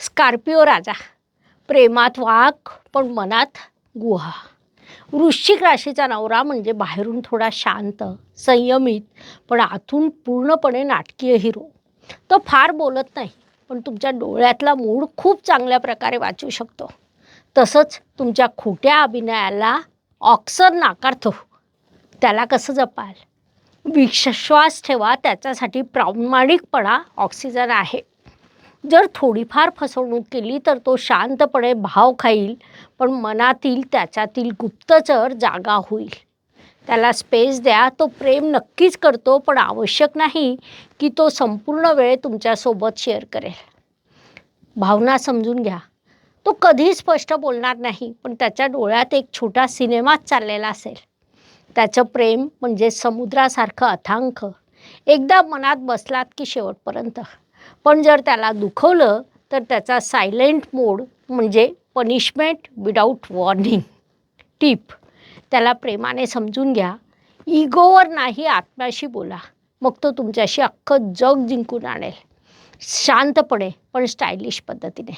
Scorpio राजा, प्रेमात वाघ पण मनात गुहा. वृश्चिक राशीचा नवरा म्हणजे बाहेरून थोडा शांत, संयमित पण आतून पूर्णपणे नाटकीय हिरो. तो फार बोलत नाही, पण तुमच्या डोळ्यातला मूड खूप चांगल्या प्रकारे वाचू शकतो. तसंच तुमच्या खोट्या अभिनयाला ऑस्कर नाकारतो. त्याला कसं जपाल? विश्वास ठेवा, त्याच्यासाठी प्रामाणिकपणा ऑक्सिजन आहे. जर थोडीफार फसवणूक केली तर तो शांतपणे भाव खाईल, पण मनातील त्याच्यातील गुप्तचर जागा होईल. त्याला स्पेस द्या. तो प्रेम नक्कीच करतो, पण आवश्यक नाही की तो संपूर्ण वेळ तुमच्यासोबत शेअर करेल. भावना समजून घ्या. तो कधीही स्पष्ट बोलणार नाही, पण त्याच्या डोळ्यात एक छोटा सिनेमाच चाललेला असेल. त्याचं प्रेम म्हणजे समुद्रासारखं अथांग. एकदा मनात बसलात की शेवटपर्यंत. पण जर त्याला दुखवलं तर त्याचा सायलेंट मोड म्हणजे पनिशमेंट विदाऊट वॉर्निंग. टिप: त्याला प्रेमाने समजून घ्या. इगोवर नाही, आत्म्याशी बोला. मग तो तुमच्याशी अख्खं जग जिंकून आणेल. शांतपणे पण स्टायलिश पद्धतीने.